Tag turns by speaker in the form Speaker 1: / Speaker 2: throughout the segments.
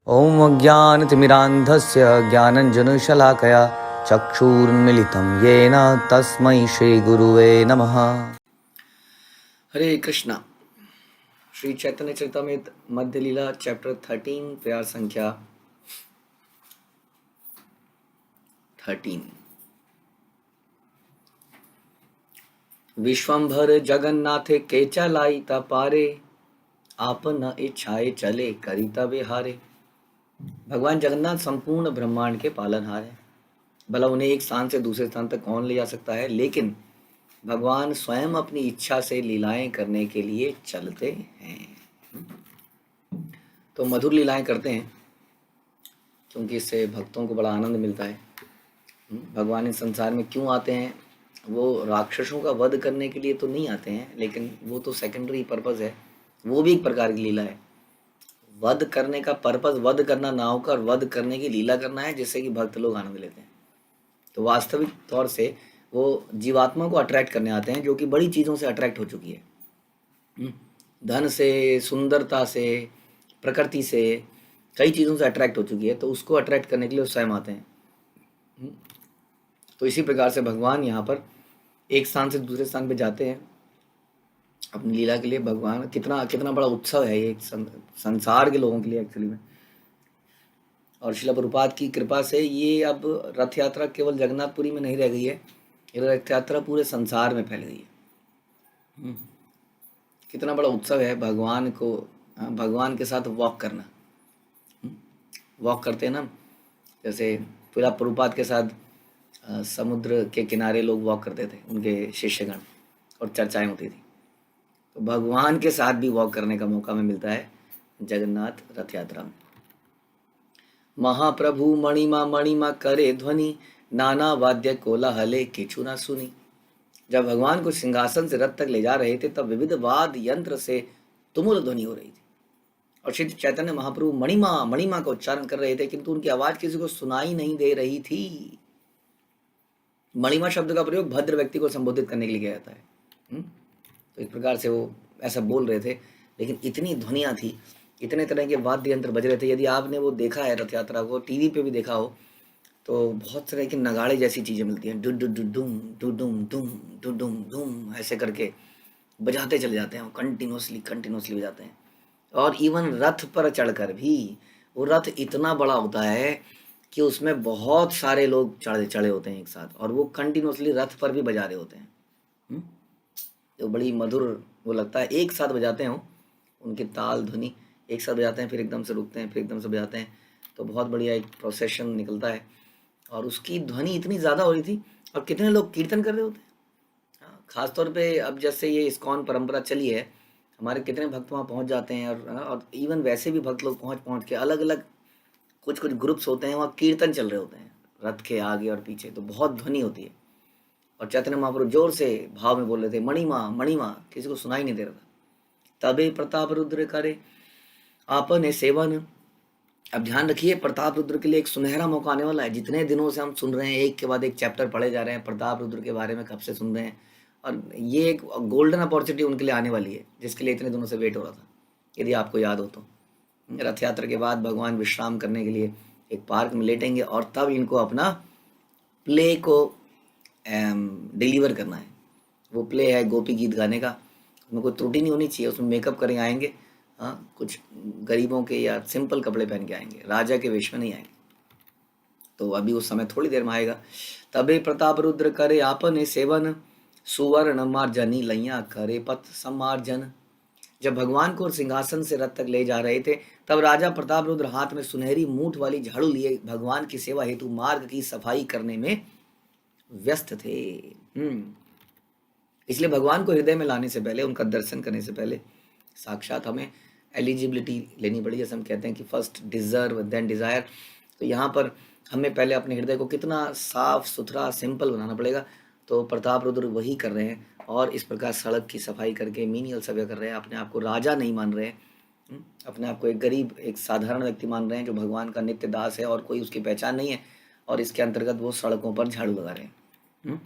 Speaker 1: ॐ अज्ञानतिमिरान्धस्य ज्ञानञ्जनशलाकया चक्षुरुन्मिलितं येन तस्मै श्रीगुरुवे नमः। हरे कृष्णा। श्री चैतन्य चरितामृत मध्य लीला चैप्टर 13 प्यार संख्या 13। विश्वंभर जगन्नाथे केचा लाईता पारे, आप न इच्छाए चले करिता विहारे। भगवान जगन्नाथ संपूर्ण ब्रह्मांड के पालनहार हैं। भला उन्हें एक स्थान से दूसरे स्थान तक कौन ले जा सकता है, लेकिन भगवान स्वयं अपनी इच्छा से लीलाएं करने के लिए चलते हैं। तो मधुर लीलाएं करते हैं क्योंकि इससे भक्तों को बड़ा आनंद मिलता है। भगवान इस संसार में क्यों आते हैं? वो राक्षसों का वध करने के लिए तो नहीं आते हैं, लेकिन वो तो सेकेंडरी पर्पस है, वो भी एक प्रकार की लीला है। वध करने का पर्पस वध करना ना होकर वध करने की लीला करना है, जिससे कि भक्त लोग आनंद लेते हैं। तो वास्तविक तौर से वो जीवात्मा को अट्रैक्ट करने आते हैं, जो कि बड़ी चीज़ों से अट्रैक्ट हो चुकी है। धन से, सुंदरता से, प्रकृति से, कई चीज़ों से अट्रैक्ट हो चुकी है, तो उसको अट्रैक्ट करने के लिए वो स्वयं आते हैं। तो इसी प्रकार से भगवान यहाँ पर एक स्थान से दूसरे स्थान पे जाते हैं अपनी लीला के लिए। भगवान कितना कितना बड़ा उत्सव है ये संसार के लोगों के लिए एक्चुअली में। और श्रील प्रभुपाद की कृपा से ये अब रथ यात्रा केवल जगन्नाथपुरी में नहीं रह गई है, ये रथ यात्रा पूरे संसार में फैल गई है। कितना बड़ा उत्सव है भगवान को, भगवान के साथ वॉक करना। वॉक करते हैं ना, जैसे श्रील प्रभुपाद के साथ समुद्र के किनारे लोग वॉक करते थे, उनके शिष्यगण, और चर्चाएं होती थी। तो भगवान के साथ भी वॉक करने का मौका में मिलता है जगन्नाथ रथ यात्रा में। महाप्रभु मणिमा करे ध्वनि, नाना वाद्य कोलाहले किछु ना सुनी। जब भगवान को सिंहासन से रथ तक ले जा रहे थे, तब विविध वाद यंत्र से तुमुल ध्वनि हो रही थी, और श्री चैतन्य महाप्रभु मणिमा का उच्चारण कर रहे थे, किंतु उनकी आवाज किसी को सुनाई नहीं दे रही थी। मणिमा शब्द का प्रयोग भद्र व्यक्ति को संबोधित करने के लिए किया जाता है। तो इस प्रकार से वो ऐसा बोल रहे थे, लेकिन इतनी ध्वनियाँ थी, इतने तरह के वाद्य यंत्र बज रहे थे। यदि आपने वो देखा है रथ यात्रा को, टीवी पे भी देखा हो, तो बहुत तरह के नगाड़े जैसी चीज़ें मिलती हैं। डु डु डु डुम डु डुम डुम डु डुम डुम, ऐसे करके बजाते चले जाते हैं, कंटिन्यूसली बजाते हैं। और इवन रथ पर चढ़कर भी, वो रथ इतना बड़ा होता है कि उसमें बहुत सारे लोग चढ़े होते हैं एक साथ, और वो कंटिन्यूसली रथ पर भी बजा रहे होते हैं। तो बड़ी मधुर वो लगता है, एक साथ बजाते हैं उनकी ताल ध्वनि, एक साथ बजाते हैं, फिर एकदम से रुकते हैं, फिर एकदम से बजाते हैं। तो बहुत बढ़िया एक प्रोसेशन निकलता है, और उसकी ध्वनि इतनी ज़्यादा हो रही थी, और कितने लोग कीर्तन कर रहे होते हैं। ख़ासतौर पे अब जैसे ये इस्कॉन परंपरा चली है, हमारे कितने भक्त वहाँ पहुँच जाते हैं, और इवन वैसे भी भक्त लोग पहुँच के अलग अलग कुछ ग्रुप्स होते हैं, वहाँ कीर्तन चल रहे होते हैं रथ के आगे और पीछे। तो बहुत ध्वनि होती है, और चैतन्य महाप्रभु जोर से भाव में बोल रहे थे, मणिमा, किसी को सुनाई नहीं दे रहा था। तबे प्रताप रुद्र करे आपने सेवन। अब ध्यान रखिए, प्रताप रुद्र के लिए एक सुनहरा मौका आने वाला है। जितने दिनों से हम सुन रहे हैं, एक के बाद एक चैप्टर पढ़े जा रहे हैं, प्रताप रुद्र के बारे में कब से सुन रहे हैं, और ये एक गोल्डन अपॉर्चुनिटी उनके लिए आने वाली है, जिसके लिए इतने दिनों से वेट हो रहा था। यदि आपको याद हो तो रथ यात्रा के बाद भगवान विश्राम करने के लिए एक पार्क में लेटेंगे, और तब इनको अपना प्ले को डिलीवर करना है। वो प्ले है गोपी गीत गाने का, उसमें कोई त्रुटि नहीं होनी चाहिए। उसमें मेकअप करें आएंगे, कुछ गरीबों के या सिंपल कपड़े पहन के आएंगे, राजा के वेश में नहीं आएंगे। तो अभी उस समय थोड़ी देर में आएगा। तबे प्रताप रुद्र करे आपने सेवन, सुवर्ण मार्जनी लैया करे पथ समार्जन। जब भगवान को सिंहासन से रथ तक ले जा रहे थे, तब राजा प्रताप रुद्र हाथ में सुनहरी मूठ वाली झाड़ू लिए भगवान की सेवा हेतु मार्ग की सफाई करने में व्यस्त थे। इसलिए भगवान को हृदय में लाने से पहले, उनका दर्शन करने से पहले साक्षात हमें एलिजिबिलिटी लेनी पड़ी। जैसे हम कहते हैं कि फर्स्ट डिजर्व देन डिज़ायर, तो यहाँ पर हमें पहले अपने हृदय को कितना साफ सुथरा सिंपल बनाना पड़ेगा। तो प्रताप रुद्र वही कर रहे हैं, और इस प्रकार सड़क की सफाई करके मीनियल सेवा कर रहे हैं। अपने आप को राजा नहीं मान रहे हैं, अपने आप को एक गरीब, एक साधारण व्यक्ति मान रहे हैं, जो भगवान का नित्य दास है और कोई उसकी पहचान नहीं है। और इसके अंतर्गत वो सड़कों पर झाड़ू लगा रहे हैं।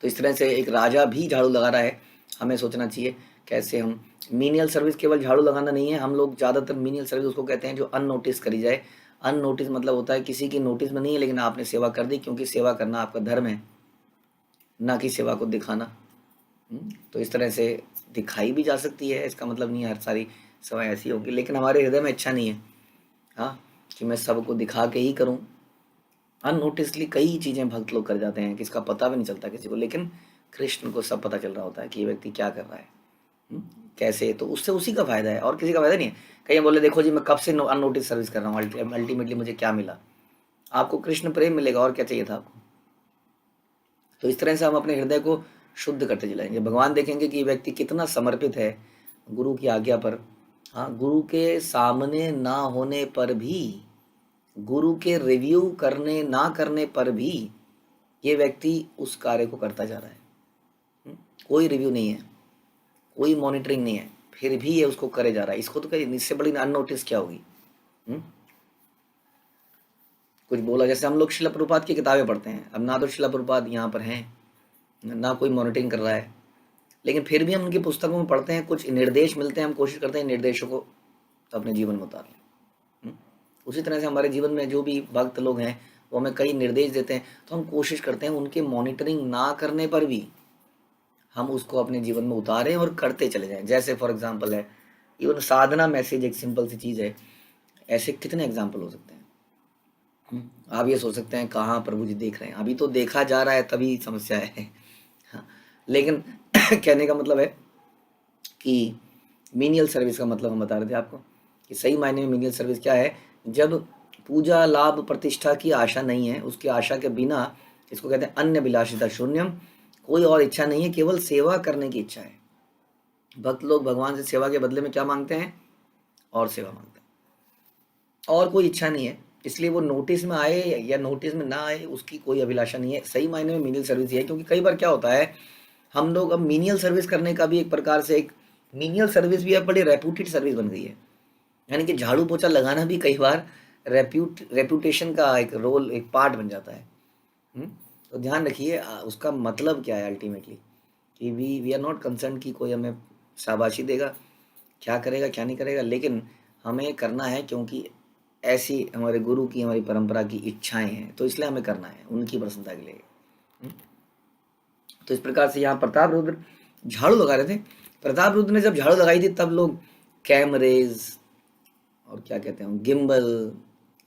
Speaker 1: तो इस तरह से एक राजा भी झाड़ू लगा रहा है, हमें सोचना चाहिए कैसे हम मीनियल सर्विस केवल झाड़ू लगाना नहीं है, हम लोग ज़्यादातर मीनियल सर्विस उसको कहते हैं जो अननोटिस करी जाए। अननोटिस मतलब होता है किसी की नोटिस में नहीं है लेकिन आपने सेवा कर दी, क्योंकि सेवा करना आपका धर्म है, ना कि सेवा को दिखाना। तो इस तरह से दिखाई भी जा सकती है, इसका मतलब नहीं है हर सारी सेवाएं ऐसी होगी, लेकिन हमारे हृदय में इच्छा नहीं है हाँ कि मैं सबको दिखा के ही करूं। अननोटिसली कई चीज़ें भक्त लोग कर जाते हैं, किसका पता भी नहीं चलता किसी को, लेकिन कृष्ण को सब पता चल रहा होता है कि ये व्यक्ति क्या कर रहा है। हम्म, कैसे, तो उससे उसी का फायदा है और किसी का फायदा नहीं है। कहीं बोले देखो जी मैं कब से अननोटिस सर्विस कर रहा हूँ, अल्टीमेटली मुझे क्या मिला? आपको कृष्ण प्रेम मिलेगा, और क्या चाहिए था आपको? तो इस तरह से हम अपने हृदय को शुद्ध करते चलाएंगे, भगवान देखेंगे कि ये व्यक्ति कितना समर्पित है गुरु की आज्ञा पर। हाँ, गुरु के सामने ना होने पर भी, गुरु के रिव्यू करने ना करने पर भी ये व्यक्ति उस कार्य को करता जा रहा है। हम्म, कोई रिव्यू नहीं है, कोई मॉनिटरिंग नहीं है, फिर भी ये उसको करे जा रहा है। इसको तो कहीं इससे बड़ी अननोटिस क्या होगी? हम्म, कुछ बोला, जैसे हम लोग शिला प्रभुपाद की किताबें पढ़ते हैं, अब ना तो शिला प्रभुपाद यहाँ पर हैं, ना कोई मॉनिटरिंग कर रहा है, लेकिन फिर भी हम उनकी पुस्तकों में पढ़ते हैं, कुछ निर्देश मिलते हैं, हम कोशिश करते हैं निर्देशों को अपने जीवन में उतार लें। उसी तरह से हमारे जीवन में जो भी भक्त लोग हैं वो हमें कई निर्देश देते हैं, तो हम कोशिश करते हैं उनके मॉनिटरिंग ना करने पर भी हम उसको अपने जीवन में उतारें और करते चले जाएं। जैसे फॉर एग्जांपल है, इवन साधना मैसेज एक सिंपल सी चीज़ है, ऐसे कितने एग्जाम्पल हो सकते हैं। आप ये सोच सकते हैं कहाँ प्रभु जी देख रहे हैं, अभी तो देखा जा रहा है तभी समस्या है। हाँ, लेकिन कहने का मतलब है कि मीनियल सर्विस का मतलब हम बता रहे थे आपको कि सही मायने में मीनियल सर्विस क्या है, जब पूजा लाभ प्रतिष्ठा की आशा नहीं है, उसकी आशा के बिना, इसको कहते हैं अन्य विलासिता शून्यम, कोई और इच्छा नहीं है, केवल सेवा करने की इच्छा है। भक्त लोग भगवान से सेवा के बदले में क्या मांगते हैं? और सेवा मांगते हैं, और कोई इच्छा नहीं है। इसलिए वो नोटिस में आए या नोटिस में ना आए उसकी कोई अभिलाषा नहीं है। सही मायने में मीनियल सर्विस ये है, क्योंकि कई बार क्या होता है, हम लोग अब मीनियल सर्विस करने का भी एक प्रकार से, एक मीनियल सर्विस भी अब बड़ी रेपुटेड सर्विस बन गई है। यानी कि झाड़ू पोछा लगाना भी कई बार रेपुटेशन का एक रोल, एक पार्ट बन जाता है। तो ध्यान रखिए उसका मतलब क्या है अल्टीमेटली, कि वी आर नॉट कंसर्न कि कोई हमें शाबाशी देगा, क्या करेगा क्या नहीं करेगा, लेकिन हमें करना है क्योंकि ऐसी हमारे गुरु की, हमारी परंपरा की इच्छाएं हैं, तो इसलिए हमें करना है उनकी प्रसन्नता के लिए। तो इस प्रकार से यहाँ प्रताप रुद्र झाड़ू लगा रहे थे। प्रताप रुद्र ने जब झाड़ू लगाई थी तब लोग कैमरेज और क्या कहते हैं गिम्बल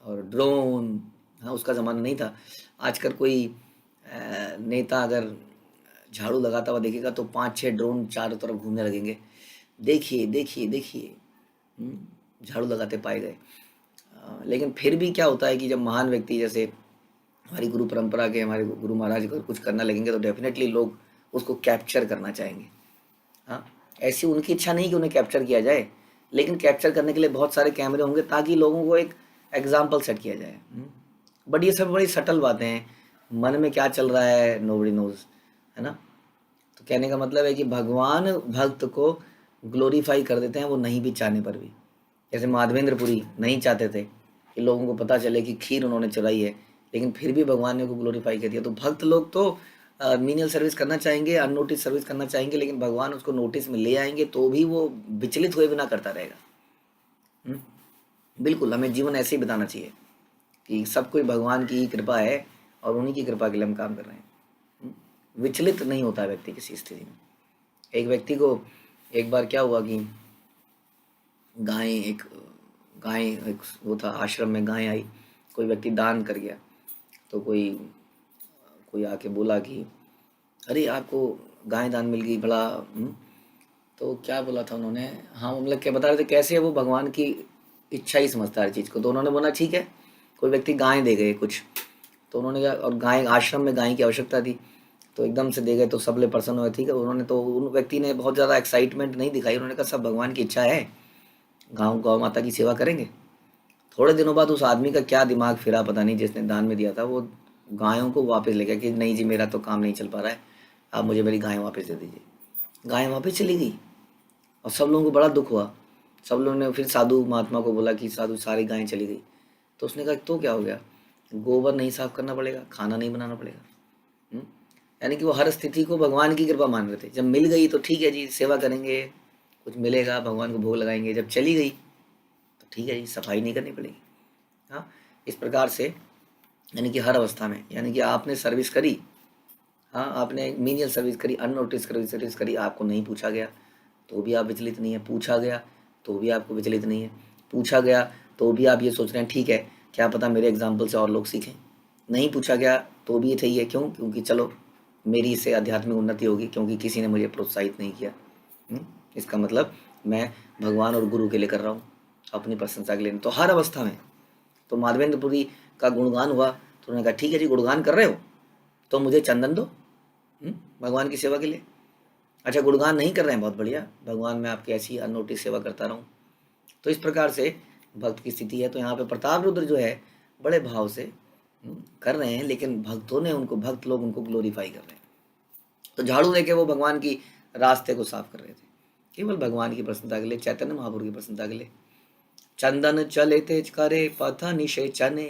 Speaker 1: और ड्रोन, हाँ उसका ज़माना नहीं था। आजकल कोई नेता अगर झाड़ू लगाता हुआ देखेगा तो 5-6 ड्रोन चारों तरफ घूमने लगेंगे, देखिए देखिए देखिए, झाड़ू लगाते पाए गए। लेकिन फिर भी क्या होता है कि जब महान व्यक्ति जैसे हमारी गुरु परंपरा के, हमारे गुरु महाराज अगर कुछ करना लगेंगे तो डेफिनेटली लोग उसको कैप्चर करना चाहेंगे। हाँ, ऐसी उनकी इच्छा नहीं कि उन्हें कैप्चर किया जाए, लेकिन कैप्चर करने के लिए बहुत सारे कैमरे होंगे ताकि लोगों को एक एग्जाम्पल सेट किया जाए। बट ये सब बड़ी सटल बातें हैं, मन में क्या चल रहा है नोबडी नोज, है ना। तो कहने का मतलब है कि भगवान भक्त को ग्लोरीफाई कर देते हैं, वो नहीं भी चाहने पर भी। जैसे माधवेंद्रपुरी नहीं चाहते थे कि लोगों को पता चले कि खीर उन्होंने चलाई है, लेकिन फिर भी भगवान ने उनको ग्लोरीफाई कर दिया। तो भक्त लोग तो मीनियल सर्विस करना चाहेंगे, अननोटिस सर्विस करना चाहेंगे, लेकिन भगवान उसको नोटिस में ले आएंगे तो भी वो विचलित हुए बिना करता रहेगा। बिल्कुल, हमें जीवन ऐसे ही बिताना चाहिए कि सब कोई भगवान की कृपा है और उन्हीं की कृपा के लिए हम काम कर रहे हैं। विचलित नहीं होता है व्यक्ति किसी स्थिति में। एक व्यक्ति को एक बार क्या हुआ कि गाय एक वो था आश्रम में, गाय आई, कोई व्यक्ति दान कर गया, तो कोई कोई आके बोला कि अरे आपको गाय दान मिल गई, बड़ा तो क्या बोला था उन्होंने, हाँ वो मतलब क्या बता रहे थे कैसे वो भगवान की इच्छा ही समझता है हर चीज़ को। तो उन्होंने बोला ठीक है, कोई व्यक्ति गाय दे गए कुछ, तो उन्होंने कहा, और गाय आश्रम में गाय की आवश्यकता थी, तो एकदम से दे गए तो सब ले प्रसन्न हुए। ठीक है, उन्होंने तो उन व्यक्ति ने बहुत ज़्यादा एक्साइटमेंट नहीं दिखाई, उन्होंने कहा सब भगवान की इच्छा है, गौ माता की सेवा करेंगे। थोड़े दिनों बाद उस आदमी का क्या दिमाग फिरा पता नहीं, जिसने दान में दिया था, वो गायों को वापस ले गया कि नहीं जी मेरा तो काम नहीं चल पा रहा है, आप मुझे मेरी गाय वापस दे दीजिए। गाय वापस चली गई और सब लोगों को बड़ा दुख हुआ। सब लोगों ने फिर साधु महात्मा को बोला कि साधु सारी गायें चली गई। तो उसने कहा तो क्या हो गया, गोबर नहीं साफ करना पड़ेगा, खाना नहीं बनाना पड़ेगा। यानी कि वो हर स्थिति को भगवान की कृपा मान रहे थे। जब मिल गई तो ठीक है जी, सेवा करेंगे, कुछ मिलेगा, भगवान को भोग लगाएंगे। जब चली गई तो ठीक है जी, सफाई नहीं करनी पड़ेगी। हाँ, इस प्रकार से यानी कि हर अवस्था में, यानी कि आपने सर्विस करी, हाँ आपने मीनियल सर्विस करी, अननोटिस सर्विस करी, आपको नहीं पूछा गया तो भी आप विचलित नहीं है, पूछा गया तो भी आपको विचलित नहीं है, पूछा गया तो भी आप ये सोच रहे हैं ठीक है, क्या पता मेरे एग्जाम्पल से और लोग सीखें। नहीं पूछा गया तो भी सही है, क्यों? क्योंकि चलो मेरी इससे आध्यात्मिक उन्नति होगी, क्योंकि किसी ने मुझे प्रोत्साहित नहीं किया। इसका मतलब मैं भगवान और गुरु के लिए कर रहा हूँ, अपनी प्रशंसा के लिए। तो हर अवस्था में, तो माधवेंद्रपुरी का गुणगान हुआ तो उन्होंने कहा ठीक है जी, गुणगान कर रहे हो तो मुझे चंदन दो भगवान की सेवा के लिए। अच्छा, गुणगान नहीं कर रहे हैं, बहुत बढ़िया, भगवान मैं आपकी ऐसी अननोटिस सेवा करता रहूँ। तो इस प्रकार से भक्त की स्थिति है। तो यहाँ पे प्रताप रुद्र जो है बड़े भाव से कर रहे हैं, लेकिन भक्तों ने उनको, भक्त लोग उनको ग्लोरीफाई कर रहे हैं। तो झाड़ू लेके वो भगवान की रास्ते को साफ कर रहे थे, केवल भगवान की प्रसन्नता के लिए, चैतन्य महाप्रभु की प्रसन्नता के लिए। चंदन चले तेज करे पथ निषेचने,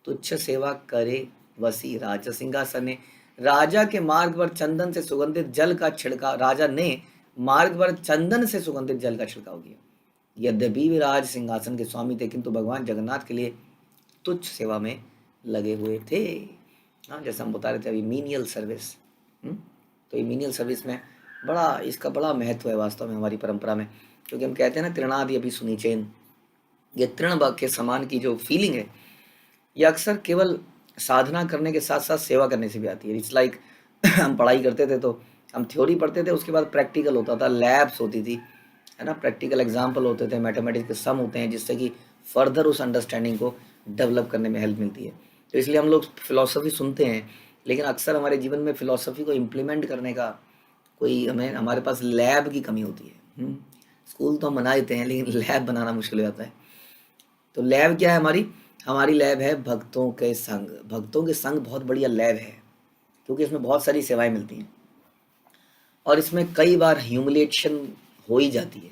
Speaker 1: तुच्छ सेवा करे वसी राज सिंहासने। राजा के मार्ग पर चंदन से सुगंधित जल का छिड़काव, राजा ने मार्ग पर चंदन से सुगंधित जल का छिड़काव किया। यद्यपि वे राज सिंहासन के स्वामी थे, किंतु भगवान जगन्नाथ के लिए तुच्छ सेवा में लगे हुए थे। हाँ, जैसे हम बता रहे थे अभी, मीनियल सर्विस। तो ये मीनियल सर्विस में बड़ा, इसका बड़ा महत्व है वास्तव में हमारी परंपरा में, क्योंकि हम कहते हैं ना, तृणादि अभी सुनीचेन, ये तृण के समान की जो फीलिंग है, ये अक्सर केवल साधना करने के साथ साथ सेवा करने से भी आती है। इट्स लाइक हम पढ़ाई करते थे तो हम थ्योरी पढ़ते थे, उसके बाद प्रैक्टिकल होता था, लैब्स होती थी, है ना, प्रैक्टिकल एग्जाम्पल होते थे, मैथमेटिक्स के सम होते हैं, जिससे कि फर्दर उस अंडरस्टैंडिंग को डेवलप करने में हेल्प मिलती है। तो इसलिए हम लोग फिलॉसफी सुनते हैं, लेकिन अक्सर हमारे जीवन में फिलॉसफी को इम्प्लीमेंट करने का कोई, हमारे पास लैब की कमी होती है। स्कूल तो हम बना देते हैं, लेकिन लैब बनाना मुश्किल हो जाता है। तो लैब क्या है हमारी? हमारी लैब है भक्तों के संग। भक्तों के संग बहुत बढ़िया लैब है, क्योंकि इसमें बहुत सारी सेवाएं मिलती हैं और इसमें कई बार ह्यूमिलेशन हो ही जाती है।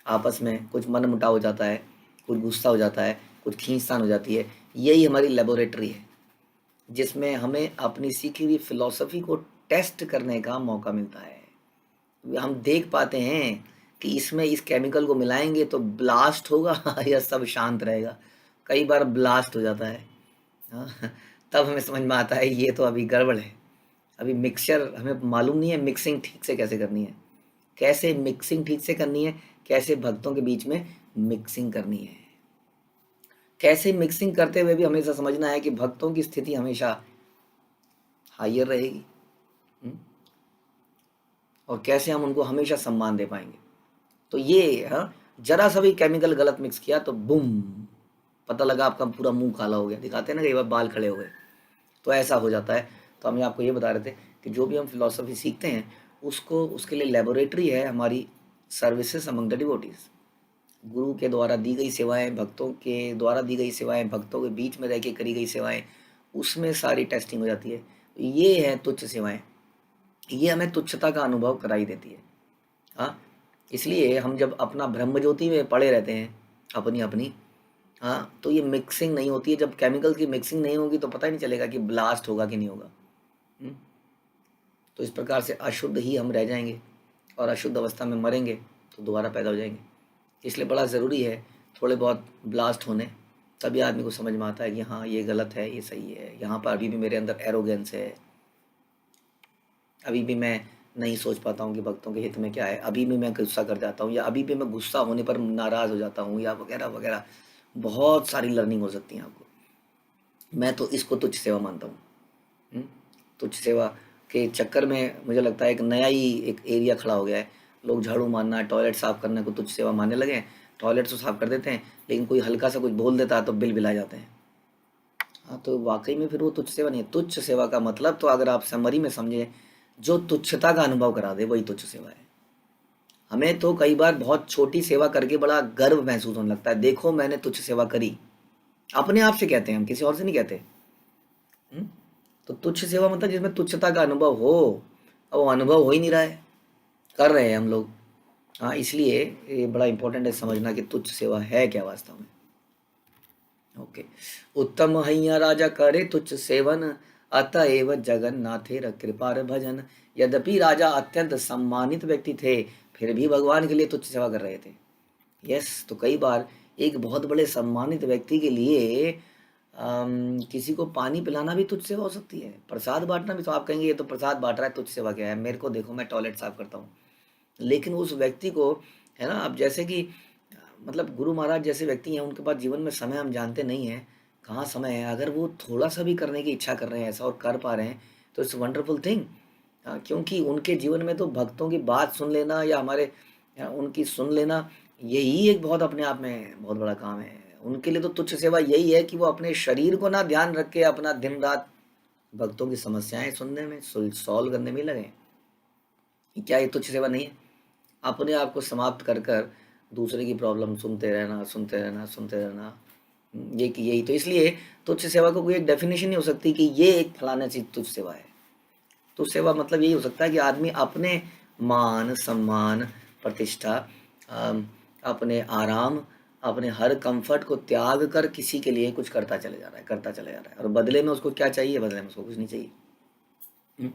Speaker 1: आपस में कुछ मन मुटाव हो जाता है, कुछ गुस्सा हो जाता है, कुछ खींचतान हो जाती है। यही हमारी लेबोरेटरी है, जिसमें हमें अपनी सीखी हुई फिलॉसफी को टेस्ट करने का मौका मिलता है। हम देख पाते हैं कि इसमें इस केमिकल को मिलाएंगे तो ब्लास्ट होगा या सब शांत रहेगा। कई बार ब्लास्ट हो जाता है। हाँ, तब हमें समझ में आता है ये तो अभी गड़बड़ है, अभी मिक्सचर, हमें मालूम नहीं है मिक्सिंग ठीक से कैसे करनी है, कैसे मिक्सिंग ठीक से करनी है, कैसे भक्तों के बीच में मिक्सिंग करनी है, कैसे मिक्सिंग करते हुए भी हमेशा समझना है कि भक्तों की स्थिति हमेशा हायर रहेगी, और कैसे हम उनको हमेशा सम्मान दे पाएंगे। तो ये, हाँ, जरा सा भी केमिकल गलत मिक्स किया तो बूम, पता लगा आपका पूरा मुंह काला हो गया। दिखाते हैं ना कई बार बाल खड़े हो गए, तो ऐसा हो जाता है। तो हम आपको ये बता रहे थे कि जो भी हम फिलॉसफी सीखते हैं, उसको, उसके लिए लेबोरेटरी है हमारी सर्विसेज अमंग द डिवोटीज। गुरु के द्वारा दी गई सेवाएं, भक्तों के द्वारा दी गई सेवाएं, भक्तों के बीच में रह के करी गई सेवाएं, उसमें सारी टेस्टिंग हो जाती है। ये है तुच्छ सेवाएं, ये हमें तुच्छता का अनुभव कराई देती है। हाँ, इसलिए हम जब अपना ब्रह्म ज्योति में पड़े रहते हैं अपनी अपनी, हाँ, तो ये मिक्सिंग नहीं होती है। जब केमिकल की मिक्सिंग नहीं होगी तो पता ही नहीं चलेगा कि ब्लास्ट होगा कि नहीं होगा। तो इस प्रकार से अशुद्ध ही हम रह जाएंगे और अशुद्ध अवस्था में मरेंगे तो दोबारा पैदा हो जाएंगे। इसलिए बड़ा ज़रूरी है थोड़े बहुत ब्लास्ट होने, तभी आदमी को समझ में आता है कि हाँ ये गलत है, ये सही है, यहाँ पर अभी भी मेरे अंदर एरोगेंस है, अभी भी मैं नहीं सोच पाता हूँ कि भक्तों के हित में क्या है, अभी भी मैं गुस्सा कर जाता हूँ, या अभी भी मैं गुस्सा होने पर नाराज़ हो जाता हूँ, या वगैरह वगैरह। बहुत सारी लर्निंग हो सकती है आपको। मैं तो इसको तुच्छ सेवा मानता हूँ। तुच्छ सेवा के चक्कर में मुझे लगता है एक नया ही एक एरिया खड़ा हो गया है। लोग झाड़ू मारना, टॉयलेट साफ़ करने को तुच्छ सेवा मानने लगे हैं। टॉयलेट तो साफ़ कर देते हैं, लेकिन कोई हल्का सा कुछ बोल देता है तो बिल बिला जाते हैं। हाँ, तो वाकई में फिर वो तुच्छ सेवा नहीं है। तुच्छ सेवा का मतलब तो अगर आप समरी में समझें, जो तुच्छता का अनुभव करा दे वही तुच्छ सेवा है। हमें तो कई बार बहुत छोटी सेवा करके बड़ा गर्व महसूस होने लगता है, देखो मैंने तुच्छ सेवा करी। अपने आप से कहते हैं हम, किसी और से नहीं कहते। तो तुच्छ सेवा मतलब जिसमें तुच्छता का अनुभव हो, और वो अनुभव हो ही नहीं रहा है, कर रहे हैं हम लोग। हाँ, इसलिए ये बड़ा इंपॉर्टेंट है समझना कि तुच्छ सेवा है क्या वास्तव में। ओके। उत्तम हैया राजा करे तुच्छ सेवन, अतएव जगन्नाथेर कृपार भजन। यद्यपि राजा अत्यंत सम्मानित व्यक्ति थे, फिर भी भगवान के लिए तुच्छ सेवा कर रहे थे। यस, तो कई बार एक बहुत बड़े सम्मानित व्यक्ति के लिए किसी को पानी पिलाना भी तुच्छ सेवा हो सकती है, प्रसाद बांटना भी। तो आप कहेंगे ये तो प्रसाद बांट रहा है, तुच्छ सेवा क्या है, मेरे को देखो मैं टॉयलेट साफ करता हूँ। लेकिन उस व्यक्ति को, है ना, अब जैसे कि मतलब गुरु महाराज जैसे व्यक्ति हैं, उनके पास जीवन में समय हम जानते नहीं हैं कहाँ समय है, अगर वो थोड़ा सा भी करने की इच्छा कर रहे हैं ऐसा और कर पा रहे हैं तो इट्स वंडरफुल थिंग। क्योंकि उनके जीवन में तो भक्तों की बात सुन लेना या हमारे उनकी सुन लेना, यही एक बहुत अपने आप में बहुत बड़ा काम है। उनके लिए तो तुच्छ सेवा यही है कि वो अपने शरीर को ना ध्यान रख के अपना दिन रात भक्तों की समस्याएं सुनने में, सॉल्व करने में लगे। क्या ये तुच्छ सेवा नहीं है? अपने आप को समाप्त कर कर दूसरे की प्रॉब्लम सुनते रहना, सुनते रहना, सुनते रहना, ये कि यही तो। इसलिए तुच्छ सेवा को कोई एक डेफिनेशन नहीं हो सकती कि ये एक फलाना चीज तुच्छ सेवा है। तुच्छ सेवा मतलब यही हो सकता है कि आदमी अपने मान सम्मान प्रतिष्ठा, अपने आराम, अपने हर कंफर्ट को त्याग कर किसी के लिए कुछ करता चले जा रहा है, करता चले जा रहा है, और बदले में उसको क्या चाहिए? बदले में उसको कुछ नहीं चाहिए।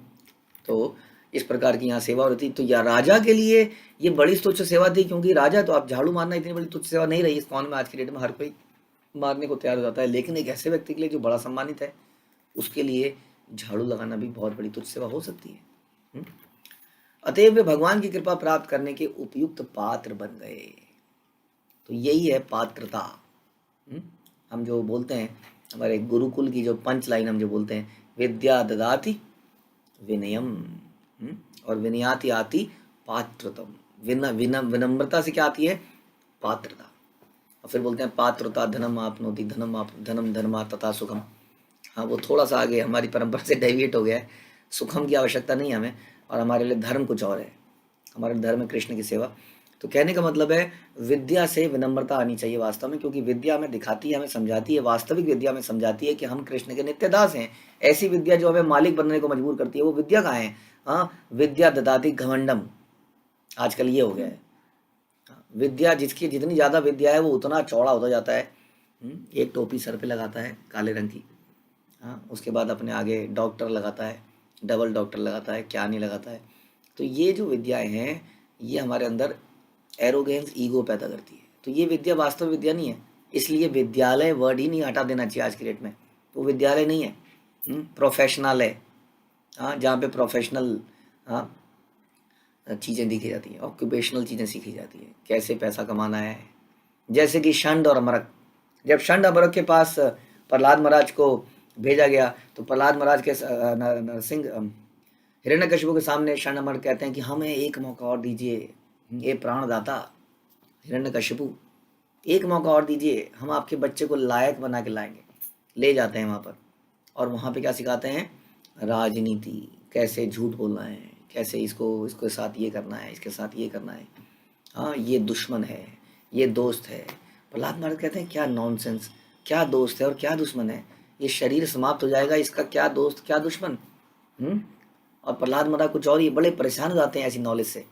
Speaker 1: तो इस प्रकार की यहाँ सेवा होती। तो या राजा के लिए ये बड़ी तुच्छ सेवा थी, क्योंकि राजा तो आप झाड़ू मारना इतनी बड़ी तुच्छ सेवा नहीं रही। इस कौन में आज की डेट में हर कोई मारने को तैयार हो जाता है, लेकिन एक ऐसे व्यक्ति के लिए जो बड़ा सम्मानित है, उसके लिए झाड़ू लगाना भी बहुत बड़ी तुच्छ सेवा हो सकती है। अतएव वे भगवान की कृपा प्राप्त करने के उपयुक्त पात्र बन गए। तो यही है पात्रता। हम जो बोलते हैं हमारे गुरुकुल की जो पंच लाइन हम जो बोलते हैं, विद्या ददाति विनयम, और विनयाति आति पात्रतम। विनम्रता से क्या आती है? पात्रता। और फिर बोलते हैं पात्रता धनम आपनोति, धनम धर्मा तथा सुखम। हाँ, वो थोड़ा सा आगे हमारी परंपरा से डेविएट हो गया है। सुखम की आवश्यकता नहीं है हमें, और हमारे लिए धर्म कुछ और है। हमारा धर्म है कृष्ण की सेवा। तो कहने का मतलब है विद्या से विनम्रता आनी चाहिए वास्तव में, क्योंकि विद्या हमें दिखाती है, हमें समझाती है, वास्तविक विद्या हमें समझाती है कि हम कृष्ण के नित्य दास हैं। ऐसी विद्या जो हमें मालिक बनने को मजबूर करती है, वो विद्या कहाँ है? हाँ, विद्या ददाति घमंडम, आजकल ये हो गया है। विद्या, जिसकी जितनी ज़्यादा विद्या है वो उतना चौड़ा होता जाता है। एक टोपी सर पे लगाता है काले रंग की, हाँ, उसके बाद अपने आगे डॉक्टर लगाता है, डबल डॉक्टर लगाता है, क्या नहीं लगाता है। तो ये जो विद्याएं हैं, ये हमारे अंदर एरोगेंस, ईगो पैदा करती है। तो ये विद्या वास्तव विद्या नहीं है। इसलिए विद्यालय वर्ड ही नहीं हटा देना चाहिए आज की डेट में। वो विद्यालय नहीं है, प्रोफेशनल है। हाँ, जहाँ पे प्रोफेशनल, हाँ, चीज़ें दिखी जाती हैं, ऑक्यूपेशनल चीज़ें सीखी जाती है, कैसे पैसा कमाना है। जैसे कि षंड और अमरक। जब षंड अमरक के पास प्रहलाद महाराज को भेजा गया, तो प्रहलाद महाराज के नरसिंह हिरण्यकशिपु के सामने षंड अमरक कहते हैं कि हमें एक मौका और दीजिए, ये प्राणदाता हिरण्यकशिपु, एक मौका और दीजिए, हम आपके बच्चे को लायक बना के लाएंगे। ले जाते हैं वहाँ पर, और वहाँ पे क्या सिखाते हैं? राजनीति, कैसे झूठ बोलना है, कैसे इसके साथ ये करना है, इसके साथ ये करना है। हाँ, ये दुश्मन है, ये दोस्त है। प्रहलाद महाराज कहते हैं क्या नॉनसेंस, क्या दोस्त है और क्या दुश्मन है? ये शरीर समाप्त हो जाएगा, इसका क्या दोस्त क्या दुश्मन। और प्रहलाद महाराज कुछ और, ये बड़े परेशान हो जाते हैं ऐसी नॉलेज से,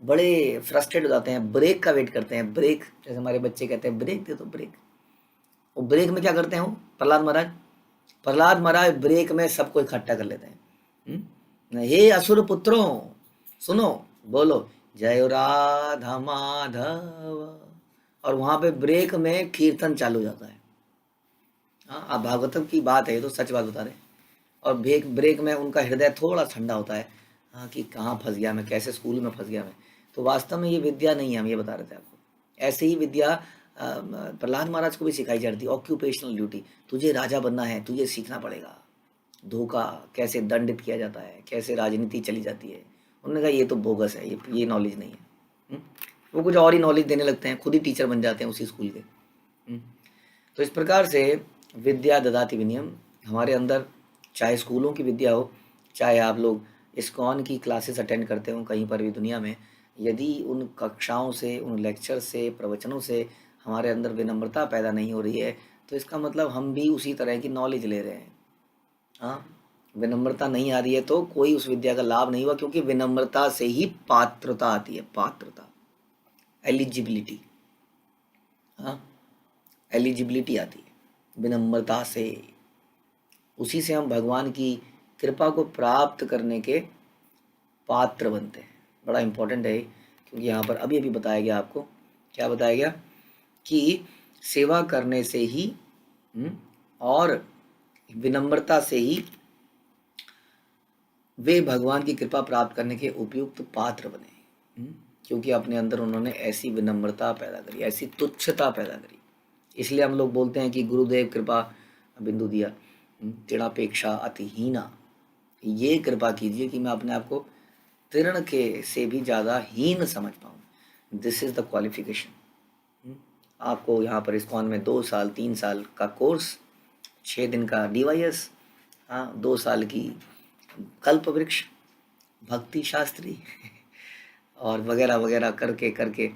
Speaker 1: बड़े फ्रस्ट्रेट हो जाते हैं, ब्रेक का वेट करते हैं। ब्रेक, जैसे हमारे बच्चे कहते हैं ब्रेक दे दो ब्रेक। वो ब्रेक में क्या करते हैं? वो प्रहलाद महाराज ब्रेक में सबको इकट्ठा कर लेते हैं। हे असुर पुत्रों, सुनो, बोलो जय राधा माधव। और वहां पे ब्रेक में कीर्तन चालू हो जाता है। हाँ, आप भागवतम की बात है, तो सच बात बता रहे। और ब्रेक में उनका हृदय थोड़ा ठंडा होता है, हाँ, कि कहाँ फंस गया मैं, कैसे स्कूल में फंस गया मैं। तो वास्तव में ये विद्या नहीं है, हम ये बता रहे थे आपको। ऐसे ही विद्या प्रहलाद महाराज को भी सिखाई जाती है, ऑक्यूपेशनल ड्यूटी। तुझे राजा बनना है, तुझे सीखना पड़ेगा धोखा कैसे दंडित किया जाता है, कैसे राजनीति चली जाती है। उन्होंने कहा ये तो बोगस है, ये नॉलेज नहीं है। वो कुछ और ही नॉलेज देने लगते हैं, खुद ही टीचर बन जाते हैं उसी स्कूल के। तो इस प्रकार से विद्या ददाति विनयम हमारे अंदर, चाहे स्कूलों की विद्या हो, चाहे आप लोग इस्कॉन की क्लासेस अटेंड करते हो कहीं पर भी दुनिया में, यदि उन कक्षाओं से, उन लेक्चर से, प्रवचनों से हमारे अंदर विनम्रता पैदा नहीं हो रही है, तो इसका मतलब हम भी उसी तरह की नॉलेज ले रहे हैं। हाँ, विनम्रता नहीं आ रही है तो कोई उस विद्या का लाभ नहीं हुआ, क्योंकि विनम्रता से ही पात्रता आती है, पात्रता, एलिजिबिलिटी। हाँ, एलिजिबिलिटी आती है विनम्रता से। उसी से हम भगवान की कृपा को प्राप्त करने के पात्र बनते हैं। बड़ा इंपॉर्टेंट है क्योंकि यहाँ पर अभी अभी बताया गया आपको, क्या बताया गया कि सेवा करने से ही और विनम्रता से ही वे भगवान की कृपा प्राप्त करने के उपयुक्त पात्र बने। क्योंकि अपने अंदर उन्होंने ऐसी विनम्रता पैदा करी, ऐसी तुच्छता पैदा करी। इसलिए हम लोग बोलते हैं कि गुरुदेव कृपा बिंदु दिया तृणापेक्षा अतिहीना। ये कृपा कीजिए कि मैं अपने आप को तृण के से भी ज़्यादा हीन समझ पाऊँ। This is the qualification. आपको यहाँ पर इस्कॉन में 2 साल 3 साल का कोर्स, 6 दिन का DYS, 2 साल की कल्प वृक्ष, भक्ति शास्त्री और वगैरह वगैरह करके करके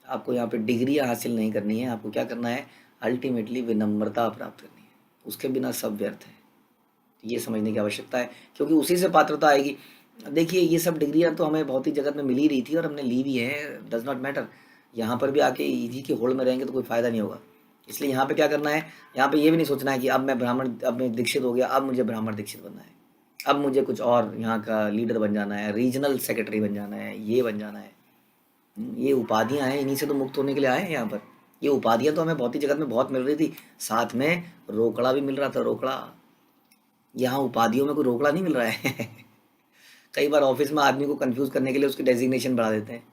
Speaker 1: आपको यहाँ पे डिग्रियाँ हासिल नहीं करनी है। आपको क्या करना है, अल्टीमेटली विनम्रता प्राप्त करनी है। उसके बिना सब व्यर्थ है। ये समझने की आवश्यकता है क्योंकि उसी से पात्रता आएगी। देखिए ये सब डिग्रियाँ तो हमें भौतिक जगत में मिल ही रही थी और हमने ली भी है, डज नॉट मैटर। यहाँ पर भी आके इसी के होड़ में रहेंगे तो कोई फ़ायदा नहीं होगा। इसलिए यहाँ पे क्या करना है, यहाँ पे ये भी नहीं सोचना है कि अब मैं दीक्षित हो गया, अब मुझे ब्राह्मण दीक्षित बनना है, अब मुझे कुछ और यहाँ का लीडर बन जाना है, रीजनल सेक्रेटरी बन जाना है, ये बन जाना है। ये उपाधियाँ हैं, इन्हीं से तो मुक्त होने के लिए आए हैं यहाँ पर। ये उपाधियाँ तो हमें भौतिक जगत में बहुत मिल रही थी, साथ में रोकड़ा भी मिल रहा था, रोकड़ा। यहाँ उपाधियों में कोई रोकड़ा नहीं मिल रहा है। कई बार ऑफिस में आदमी को कंफ्यूज करने के लिए उसकी डेजिग्नेशन बढ़ा देते हैं,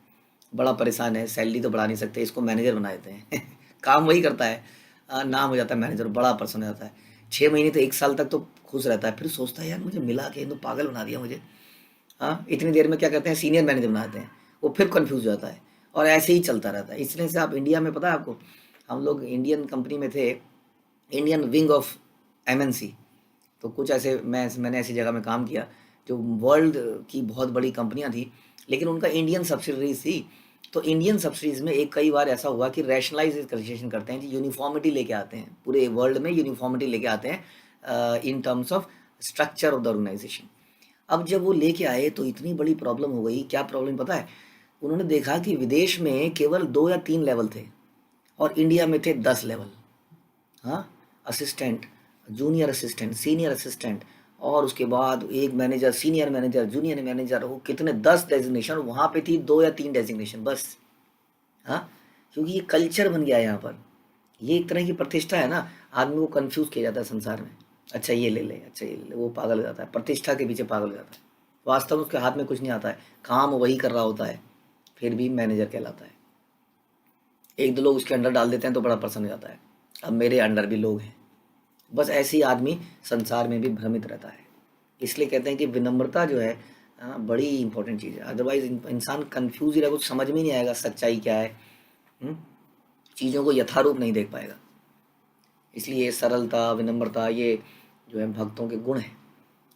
Speaker 1: बड़ा परेशान है, सैलरी तो बढ़ा नहीं सकते, इसको मैनेजर बना देते हैं। काम वही करता है, नाम हो जाता है मैनेजर, बड़ा पर्सन हो जाता है। 6 महीने तो 1 साल तक तो खुश रहता है, फिर सोचता है यार मुझे मिला के तो पागल बना दिया मुझे। इतनी देर में क्या करते हैं, सीनियर मैनेजर बना देते हैं, वो फिर कन्फ्यूज हो जाता है और ऐसे ही चलता रहता है। इसलिए से आप इंडिया में, पता है आपको, हम लोग इंडियन कंपनी में थे, इंडियन विंग ऑफ MNC। तो कुछ ऐसे मैंने ऐसी जगह में काम किया जो वर्ल्ड की बहुत बड़ी कंपनियां थी, लेकिन उनका इंडियन सब्सिडरीज थी। तो इंडियन सब्सिडीज में एक कई बार ऐसा हुआ कि रैशनलाइजेशन करते हैं जी, यूनिफॉर्मिटी लेके आते हैं, पूरे वर्ल्ड में यूनिफॉर्मिटी लेके आते हैं in terms of structure of the organisation. अब जब वो लेके आए तो इतनी बड़ी प्रॉब्लम हो गई। क्या प्रॉब्लम पता है, उन्होंने देखा कि विदेश में केवल 2 या 3 लेवल थे और इंडिया में थे 10 level. Assistant, junior assistant, senior assistant, और उसके बाद एक manager, senior manager, junior manager, वो कितने 10 डेजिग्नेशन, वहाँ पे थी 2 या 3 डेजिग्नेशन बस। क्योंकि ये कल्चर बन गया है यहाँ पर, ये एक तरह की प्रतिष्ठा है ना। आदमी को कंफ्यूज किया जाता है संसार में, अच्छा ये ले ले, अच्छा ये ले ले, वो पागल हो जाता है, प्रतिष्ठा के पीछे पागल हो जाता है। वास्तव में उसके हाथ में कुछ नहीं आता है, काम वही कर रहा होता है, फिर भी मैनेजर कहलाता है। 1-2 लोग उसके अंडर डाल देते हैं तो बड़ा प्रसन्न हो जाता है, अब मेरे अंडर भी लोग हैं। बस ऐसे ही आदमी संसार में भी भ्रमित रहता है। इसलिए कहते हैं कि विनम्रता जो है बड़ी इंपॉर्टेंट चीज़ है। अदरवाइज इंसान कंफ्यूज ही रहेगा, कुछ समझ में नहीं आएगा सच्चाई क्या है, चीज़ों को यथारूप नहीं देख पाएगा। इसलिए सरलता, विनम्रता, ये जो है भक्तों के गुण हैं।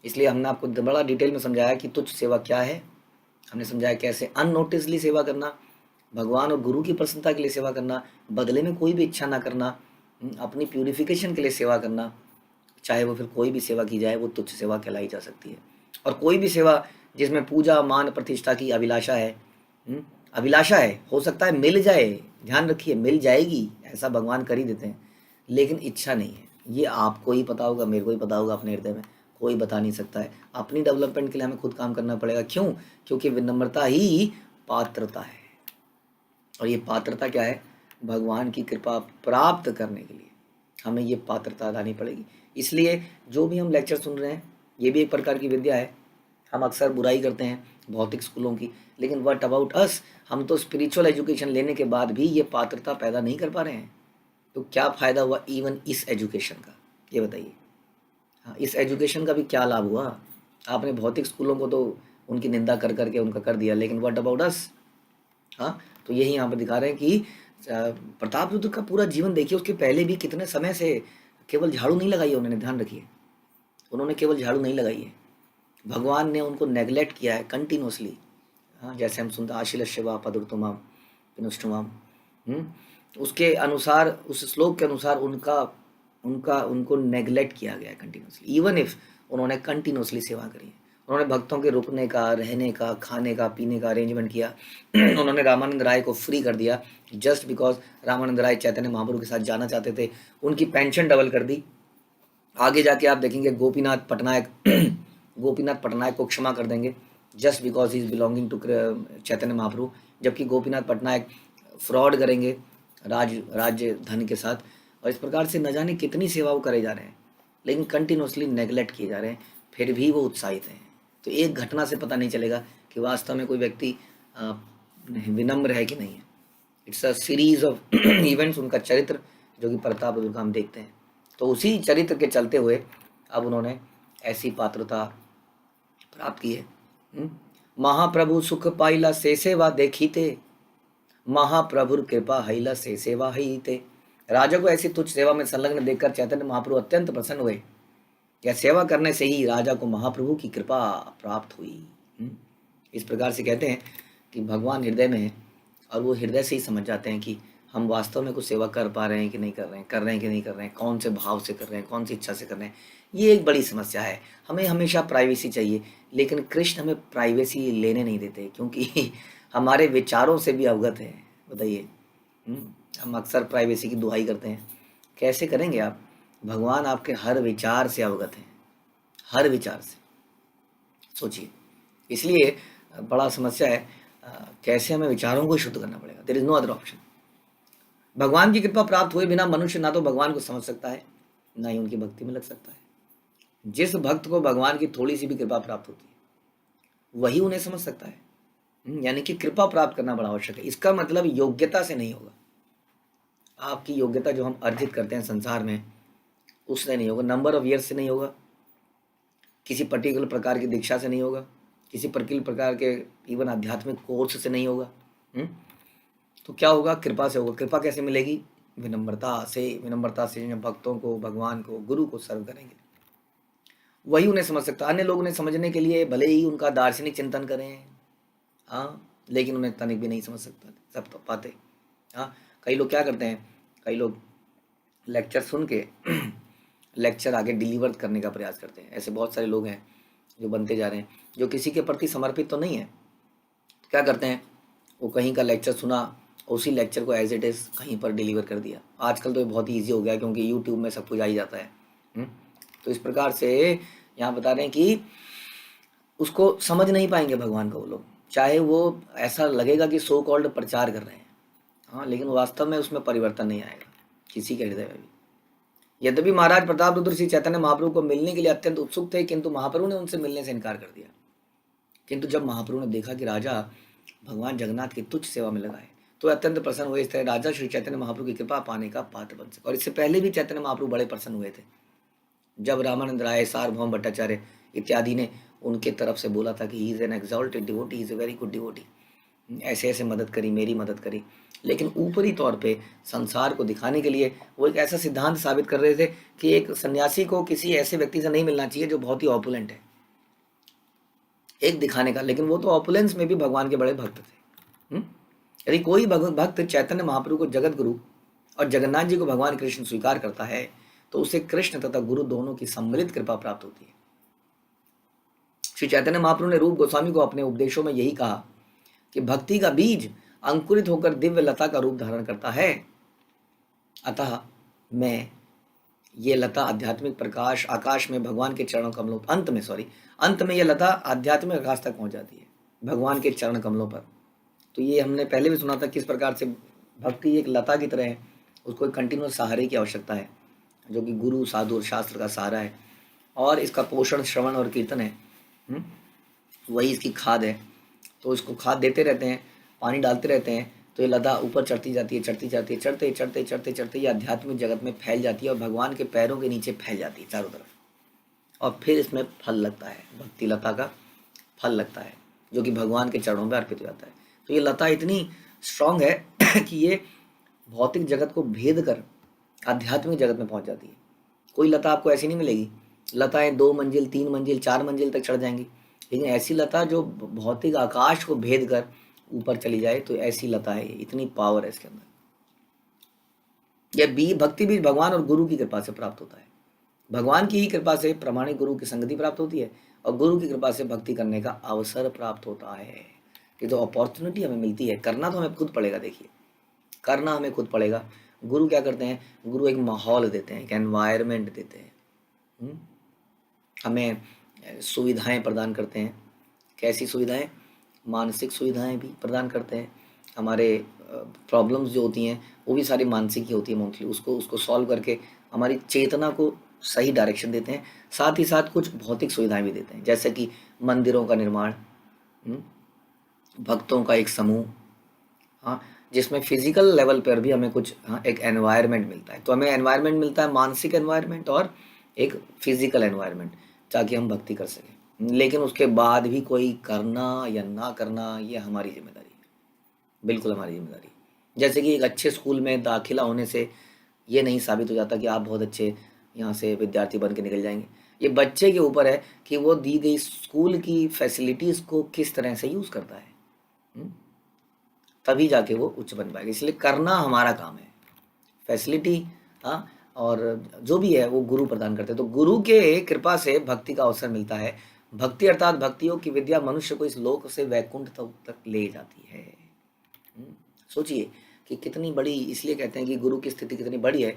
Speaker 1: इसलिए हमने आपको बड़ा डिटेल में समझाया कि तुच्छ सेवा क्या है। हमने समझाया कैसे अननोटिसली सेवा करना, भगवान और गुरु की प्रसन्नता के लिए सेवा करना, बदले में कोई भी इच्छा ना करना, अपनी प्यूरिफिकेशन के लिए सेवा करना। चाहे वो फिर कोई भी सेवा की जाए वो तुच्छ सेवा कहलाई जा सकती है। और कोई भी सेवा जिसमें पूजा, मान, प्रतिष्ठा की अभिलाषा है, अभिलाषा है, हो सकता है मिल जाए, ध्यान रखिए मिल जाएगी, ऐसा भगवान कर ही देते हैं, लेकिन इच्छा नहीं है। ये आपको ही पता होगा, मेरे को ही पता होगा, अपने हृदय में कोई बता नहीं सकता है। अपनी डेवलपमेंट के लिए हमें खुद काम करना पड़ेगा। क्यों? क्योंकि विनम्रता ही पात्रता है। और ये पात्रता क्या है? भगवान की कृपा प्राप्त करने के लिए हमें ये पात्रता लानी पड़ेगी। इसलिए जो भी हम लेक्चर सुन रहे हैं ये भी एक प्रकार की विद्या है। हम अक्सर बुराई करते हैं भौतिक स्कूलों की, लेकिन व्हाट अबाउट अस? हम तो स्पिरिचुअल एजुकेशन लेने के बाद भी ये पात्रता पैदा नहीं कर पा रहे हैं। तो क्या फ़ायदा हुआ इवन इस एजुकेशन का, ये बताइए। इस एजुकेशन का भी क्या लाभ हुआ? आपने भौतिक स्कूलों को तो उनकी निंदा कर करके उनका कर दिया, लेकिन व्हाट अबाउट अस? तो यही यहाँ पर दिखा रहे हैं कि प्रताप रुद्र का पूरा जीवन देखिए, उसके पहले भी कितने समय से केवल झाड़ू नहीं लगाई है उन्होंने, ध्यान रखिए, उन्होंने केवल झाड़ू नहीं लगाई है। भगवान ने उनको नेगलेक्ट किया है कंटिन्यूसली। जैसे हम सुनते आशीलस्य वा पदुर्तुमाम पिनुष्टुमाम, उसके अनुसार, उस श्लोक के अनुसार उनको नेगलेक्ट किया गया है कंटिन्यूसली। इवन इफ उन्होंने कंटिन्यूसली सेवा करी है, उन्होंने भक्तों के रुकने का, रहने का, खाने का, पीने का अरेंजमेंट किया। उन्होंने रामानंद राय को फ्री कर दिया जस्ट बिकॉज रामानंद राय चैतन्य महाप्रभु के साथ जाना चाहते थे। उनकी पेंशन डबल कर दी। आगे जाके आप देखेंगे गोपीनाथ पटनायक गोपीनाथ पटनायक को क्षमा कर देंगे just because he is belonging to Chaitanya Mahaprabhu, जबकि गोपीनाथ पटनायक फ्रॉड करेंगे राज्य धन के साथ। और इस प्रकार से न जाने कितनी सेवा वो करे जा रहे हैं, लेकिन कंटिन्यूसली नेगलेक्ट किए जा रहे हैं, फिर भी वो उत्साहित हैं। तो एक घटना से पता नहीं चलेगा कि वास्तव में कोई व्यक्ति विनम्र है कि नहीं है। It's a series of events, उनका चरित्र जो कि प्रताप रुद्र का हम देखते हैं। तो उसी चरित्र के चलते हुए अब उन्होंने ऐसी पात्रता प्राप्त की है। महाप्रभु सुख पाइला से सेवा देखीते, महाप्रभुर कृपा हईला से सेवा हईते। राजा को ऐसी तुच्छ सेवा में संलग्न देखकर चैतन्य महाप्रभु अत्यंत प्रसन्न हुए। या सेवा करने से ही राजा को महाप्रभु की कृपा प्राप्त हुई। इस प्रकार से कहते हैं कि भगवान हृदय में है, और वो हृदय से ही समझ जाते हैं कि हम वास्तव में कुछ सेवा कर पा रहे हैं कि नहीं कर रहे हैं, कर रहे हैं कि नहीं कर रहे हैं, कौन से भाव से कर रहे हैं, कौन सी इच्छा से कर रहे हैं। ये एक बड़ी समस्या है। हमें हमेशा प्राइवेसी चाहिए, लेकिन कृष्ण हमें प्राइवेसी लेने नहीं देते, क्योंकि हमारे विचारों से भी अवगत है। बताइए, हम अक्सर प्राइवेसी की दुहाई करते हैं, कैसे करेंगे आप? भगवान आपके हर विचार से अवगत हैं, हर विचार से। सोचिए, इसलिए बड़ा समस्या है, कैसे हमें विचारों को शुद्ध करना पड़ेगा। There is no other option. भगवान की कृपा प्राप्त हुए बिना मनुष्य ना तो भगवान को समझ सकता है, ना ही उनकी भक्ति में लग सकता है। जिस भक्त को भगवान की थोड़ी सी भी कृपा प्राप्त होती है, वही उन्हें समझ सकता है। यानी कि कृपा प्राप्त करना बड़ा आवश्यक है। इसका मतलब योग्यता से नहीं होगा। आपकी योग्यता जो हम अर्जित करते हैं संसार में, उससे नहीं होगा, नंबर ऑफ ईयर्स से नहीं होगा, किसी पर्टिकुलर प्रकार की दीक्षा से नहीं होगा, किसी पर्टिकुलर प्रकार के इवन आध्यात्मिक कोर्स से नहीं होगा। तो क्या होगा? कृपा से होगा। कृपा कैसे मिलेगी? विनम्रता से। विनम्रता से जब भक्तों को, भगवान को, गुरु को सर्व करेंगे, वही उन्हें समझ सकता है। अन्य लोग उन्हें समझने के लिए भले ही उनका दार्शनिक चिंतन करें, हाँ, लेकिन उन्हें तनिक भी नहीं समझ सकता सब तो पाते। हाँ, कई लोग क्या करते हैं, कई लोग लेक्चर सुन के लेक्चर आगे डिलीवर करने का प्रयास करते हैं। ऐसे बहुत सारे लोग हैं जो बनते जा रहे हैं, जो किसी के प्रति समर्पित तो नहीं है। क्या करते हैं, वो कहीं का लेक्चर सुना, उसी लेक्चर को एज इट इज़ कहीं पर डिलीवर कर दिया। आजकल तो ये बहुत ईजी हो गया, क्योंकि यूट्यूब में सब कुछ आ ही जाता है। तो इस प्रकार से यहाँ बता रहे हैं कि उसको समझ नहीं पाएंगे भगवान को वो लोग, चाहे वो ऐसा लगेगा कि सो कॉल्ड प्रचार कर रहे हैं, हाँ, लेकिन वास्तव में उसमें परिवर्तन नहीं आएगा किसी के हृदय में भी। यद्यपि महाराज प्रताप रुद्र श्री चैतन्य महाप्रभु को मिलने के लिए अत्यंत उत्सुक थे, किंतु महाप्रभु ने उनसे मिलने से इनकार कर दिया। किंतु जब महाप्रभु ने देखा कि राजा भगवान जगन्नाथ की तुच्छ सेवा में लगा है, तो अत्यंत प्रसन्न हुए। इस तरह राजा श्री चैतन्य महाप्रभु की कृपा पाने का पात्र बन सके। और इससे पहले भी चैतन्य महाप्रभु बड़े प्रसन्न हुए थे, जब रामानंद राय, सार्वभौम भट्टाचार्य इत्यादि ने उनके तरफ से बोला था कि he is an exalted devotee, he is a very good devotee, ऐसे ऐसे मदद करी, मेरी मदद करी। लेकिन ऊपरी तौर पे संसार को दिखाने के लिए वो एक ऐसा सिद्धांत साबित कर रहे थे कि एक सन्यासी को किसी ऐसे व्यक्ति से नहीं मिलना चाहिए जो बहुत ही ऑपुलेंट है, एक दिखाने का। लेकिन वो तो ऑपुलेंस में भी भगवान के बड़े भक्त थे। यदि कोई भक्त चैतन्य महाप्रभु को जगत गुरु और जगन्नाथ जी को भगवान कृष्ण स्वीकार करता है, तो उसे कृष्ण तथा गुरु दोनों की सम्मिलित कृपा प्राप्त होती है। श्री चैतन्य महाप्रभु ने रूप गोस्वामी को अपने उपदेशों में यही कहा कि भक्ति का बीज अंकुरित होकर दिव्य लता का रूप धारण करता है। अतः मैं ये लता आध्यात्मिक प्रकाश आकाश में भगवान के चरणों कमलों अंत में यह लता आध्यात्मिक आकाश तक पहुंच जाती है, भगवान के चरण कमलों पर। तो ये हमने पहले भी सुना था किस प्रकार से भक्ति एक लता की तरह है, उसको एक कंटिन्यूस सहारे की आवश्यकता है, जो कि गुरु, साधु और शास्त्र का सहारा है, और इसका पोषण श्रवण और कीर्तन है। वही इसकी खाद है। तो इसको खाद देते रहते हैं, पानी डालते रहते हैं, तो ये लता ऊपर चढ़ती जाती है, चढ़ते ये आध्यात्मिक जगत में फैल जाती है, और भगवान के पैरों के नीचे फैल जाती है चारों तरफ। और फिर इसमें फल लगता है, भक्ति लता का फल लगता है, जो कि भगवान के चरणों में अर्पित हो जाता है। तो ये लता इतनी स्ट्रांग है कि ये भौतिक जगत को भेद कर आध्यात्मिक जगत में पहुंच जाती है। कोई लता आपको ऐसी नहीं मिलेगी। लताएं 2 मंजिल, 3 मंजिल, 4 मंजिल तक चढ़ जाएंगी, लेकिन ऐसी लता जो भौतिक आकाश को भेद कर ऊपर चली जाए, तो ऐसी लता है। इतनी पावर है इसके अंदर। यह भक्ति बीज भगवान और गुरु की कृपा से प्राप्त होता है। भगवान की ही कृपा से प्रामाणिक गुरु की संगति प्राप्त होती है, और गुरु की कृपा से भक्ति करने का अवसर प्राप्त होता है। ये तो अपॉर्चुनिटी हमें मिलती है, करना तो हमें खुद पड़ेगा। देखिए, करना हमें खुद पड़ेगा। गुरु क्या करते हैं? गुरु एक माहौल देते हैं, एक एनवायरनमेंट देते हैं। हमें सुविधाएं प्रदान करते हैं। कैसी सुविधाएं? मानसिक सुविधाएं भी प्रदान करते हैं। हमारे प्रॉब्लम्स जो होती हैं वो भी सारी मानसिक ही होती है मोस्टली, उसको उसको सॉल्व करके हमारी चेतना को सही डायरेक्शन देते हैं। साथ ही साथ कुछ भौतिक सुविधाएं भी देते हैं, जैसे कि मंदिरों का निर्माण, भक्तों का एक समूह, हाँ, जिसमें फिजिकल लेवल पर भी हमें कुछ, हाँ, एक एनवायरनमेंट मिलता है। तो हमें एनवायरनमेंट मिलता है, मानसिक एनवायरनमेंट और एक फिजिकल एनवायरनमेंट, ताकि हम भक्ति कर सकें। लेकिन उसके बाद भी कोई करना या ना करना, ये हमारी जिम्मेदारी है, बिल्कुल हमारी जिम्मेदारी है। जैसे कि एक अच्छे स्कूल में दाखिला होने से ये नहीं साबित हो जाता कि आप बहुत अच्छे यहाँ से विद्यार्थी बन के निकल जाएंगे। ये बच्चे के ऊपर है कि वो दी गई स्कूल की फैसिलिटीज़ को किस तरह से यूज़ करता है, तभी जाके वो उच्च बन पाएगा। इसलिए करना हमारा काम है। फैसिलिटी, हाँ, और जो भी है वो गुरु प्रदान करते हैं। तो गुरु के कृपा से भक्ति का अवसर मिलता है। भक्ति अर्थात भक्तियों की विद्या मनुष्य को इस लोक से वैकुंठ तक ले जाती है। सोचिए कि कितनी बड़ी, इसलिए कहते हैं कि गुरु की स्थिति कितनी बड़ी है,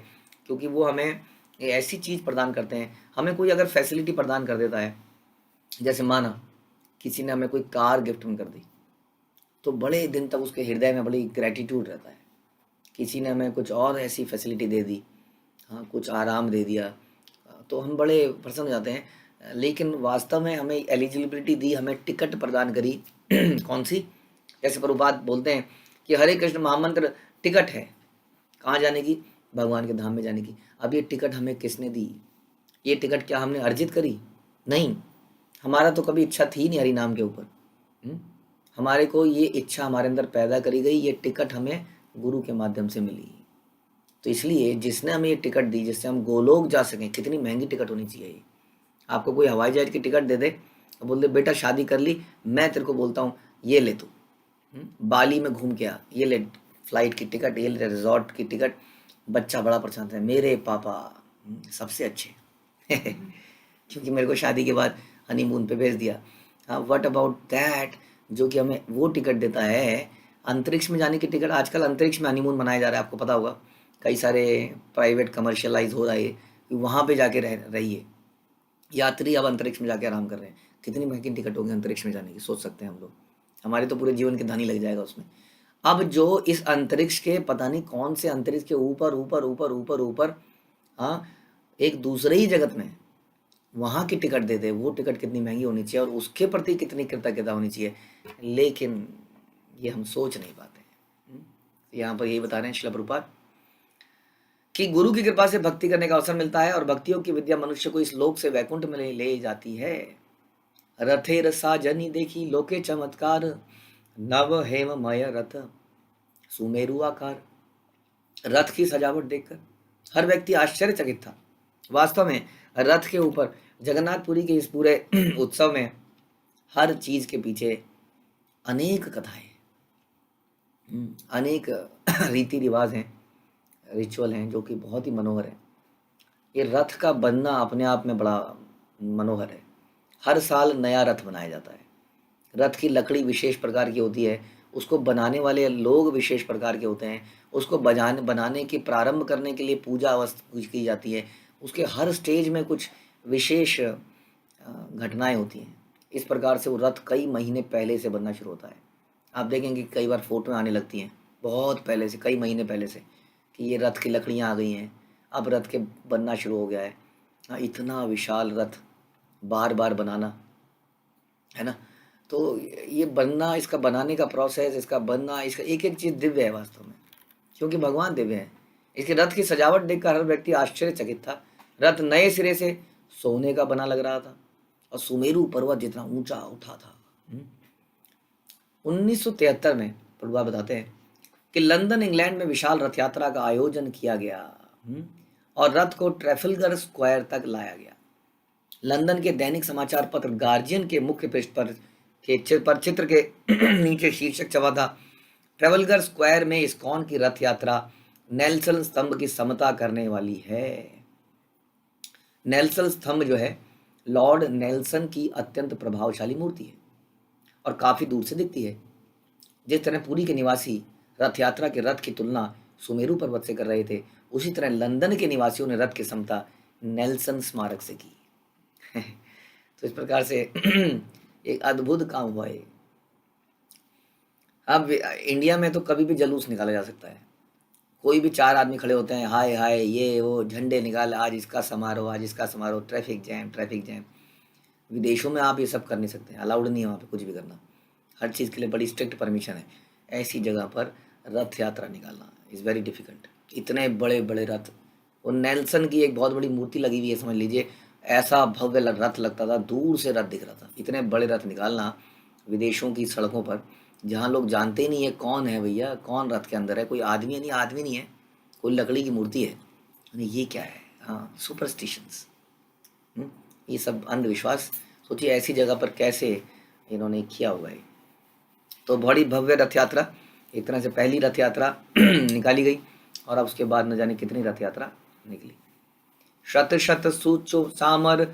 Speaker 1: क्योंकि वो हमें ऐसी चीज़ प्रदान करते हैं। हमें कोई अगर फैसिलिटी प्रदान कर देता है, जैसे माना किसी ने हमें कोई कार गिफ्ट में कर दी, तो बड़े दिन तक उसके हृदय में बड़ी ग्रैटिट्यूड रहता है। किसी ने हमें कुछ और ऐसी फैसिलिटी दे दी, हाँ, कुछ आराम दे दिया, तो हम बड़े प्रसन्न हो जाते हैं। लेकिन वास्तव में हमें एलिजिबिलिटी दी, हमें टिकट प्रदान करी कौन सी? जैसे प्रभुपाद बोलते हैं कि हरे कृष्ण महामंत्र टिकट है, कहाँ जाने की? भगवान के धाम में जाने की। अब ये टिकट हमें किसने दी? ये टिकट क्या हमने अर्जित करी? नहीं, हमारा तो कभी इच्छा थी नहीं हरि नाम के ऊपर। हमारे को ये इच्छा हमारे अंदर पैदा करी गई, ये टिकट हमें गुरु के माध्यम से मिली। तो इसलिए जिसने हमें ये टिकट दी, जिससे हम गोलोक जा सकें, कितनी महंगी टिकट होनी चाहिए ये। आपको कोई हवाई जहाज की टिकट दे दे, बोल दे बेटा शादी कर ली, मैं तेरे को बोलता हूँ ये ले तू, बाली में घूम के आ, ये ले फ्लाइट की टिकट, ये ले रिजॉर्ट की टिकट। बच्चा बड़ा परेशान है, मेरे पापा सबसे अच्छे क्योंकि मेरे को शादी के बाद हनीमून पे भेज दिया। हाँ, व्हाट अबाउट दैट जो कि हमें वो टिकट देता है अंतरिक्ष में जाने की टिकट। आजकल अंतरिक्ष में हनीमून मनाया जा रहा है, आपको पता होगा। कई सारे प्राइवेट कमर्शियलाइज हो रहा है कि वहाँ पे जाके रहिए। यात्री अब अंतरिक्ष में जाके आराम कर रहे हैं। कितनी महंगी टिकट होगी अंतरिक्ष में जाने की, सोच सकते हैं हम लोग। हमारे तो पूरे जीवन के धन ही लग जाएगा उसमें। अब जो इस अंतरिक्ष के, पता नहीं कौन से अंतरिक्ष के ऊपर ऊपर ऊपर ऊपर ऊपर, हाँ, एक दूसरे ही जगत में, वहाँ की टिकट दे दे, वो टिकट कितनी महंगी होनी चाहिए और उसके प्रति कितनी कृतज्ञता होनी चाहिए। लेकिन ये हम सोच नहीं पाते। यहाँ पर यही बता रहे हैं श्रील प्रभुपाद कि गुरु की कृपा से भक्ति करने का अवसर मिलता है और भक्तियों की विद्या मनुष्य को इस लोक से वैकुंठ में ले जाती है। रथेर साजनी देखी लोके चमत्कार, नव हेममय रथ सुमेरु आकार। रथ की सजावट देखकर हर व्यक्ति आश्चर्यचकित था। वास्तव में रथ के ऊपर जगन्नाथपुरी के इस पूरे उत्सव में हर चीज के पीछे अनेक कथाएं, अनेक रीति रिवाज हैं, रिचुअल हैं, जो कि बहुत ही मनोहर है। ये रथ का बनना अपने आप में बड़ा मनोहर है। हर साल नया रथ बनाया जाता है। रथ की लकड़ी विशेष प्रकार की होती है, उसको बनाने वाले लोग विशेष प्रकार के होते हैं। उसको बनाने की प्रारंभ करने के लिए पूजा अवस्था की जाती है। उसके हर स्टेज में कुछ विशेष घटनाएं होती हैं। इस प्रकार से वो रथ कई महीने पहले से बनना शुरू होता है। आप देखेंगे कई बार फोटो आने लगती हैं बहुत पहले से, कई महीने पहले से, कि ये रथ की लकड़ियाँ आ गई हैं, अब रथ के बनना शुरू हो गया है। हाँ, इतना विशाल रथ बार बार बनाना, है ना। तो ये बनना, इसका बनाने का प्रोसेस, इसका बनना, इसका एक एक चीज़ दिव्य है वास्तव में, क्योंकि भगवान दिव्य हैं। इसके रथ की सजावट देखकर हर व्यक्ति आश्चर्यचकित था। रथ नए सिरे से सोने का बना लग रहा था और सुमेरु पर्वत जितना ऊंचा उठा था। 1973 में प्रभुपाद बताते हैं कि लंदन इंग्लैंड में विशाल रथ यात्रा का आयोजन किया गया और रथ को ट्रैफलगर स्क्वायर तक लाया गया। लंदन के दैनिक समाचार पत्र गार्जियन के मुख्य पृष्ठ पर चित्र के नीचे शीर्षक छपा था, ट्रैफलगर स्क्वायर में इस्कॉन की रथ यात्रा नेल्सन स्तंभ की समता करने वाली है। नेल्सन स्तंभ जो है लॉर्ड नेल्सन की अत्यंत प्रभावशाली मूर्ति है और काफी दूर से दिखती है। जिस तरह पुरी के निवासी रथ यात्रा के रथ की तुलना सुमेरु पर्वत से कर रहे थे, उसी तरह लंदन के निवासियों ने रथ की समता नेल्सन स्मारक से की। तो इस प्रकार से एक अद्भुत काम हुआ ये। अब इंडिया में तो कभी भी जुलूस निकाला जा सकता है, कोई भी चार आदमी खड़े होते हैं, हाय हाय ये वो, झंडे निकाल, आज इसका समारोह, आज इसका समारोह, ट्रैफिक जैम, ट्रैफिक जैम। विदेशों में आप ये सब कर नहीं सकते, अलाउड नहीं है वहाँ पे कुछ भी करना, हर चीज़ के लिए बड़ी स्ट्रिक्ट परमिशन है। ऐसी जगह पर रथ यात्रा निकालना इज़ वेरी डिफिकल्ट। इतने बड़े बड़े रथ, वो नेल्सन की एक बहुत बड़ी मूर्ति लगी हुई है, समझ लीजिए ऐसा भव्य रथ लगता था, दूर से रथ दिख रहा था। इतने बड़े रथ निकालना विदेशों की सड़कों पर, जहाँ लोग जानते ही नहीं है कौन है भैया, कौन रथ के अंदर है, कोई आदमी है, नहीं आदमी नहीं है, कोई लकड़ी की मूर्ति है, ये क्या है। हाँ, सुपरस्टिशंस, ये सब अंधविश्वास। सोचिए ऐसी जगह पर कैसे इन्होंने किया हुआ है। तो बड़ी भव्य रथ यात्रा, एक तरह से पहली रथ यात्रा निकाली गई, और अब उसके बाद न जाने कितनी रथ यात्रा निकली। शत शत सूचो सामर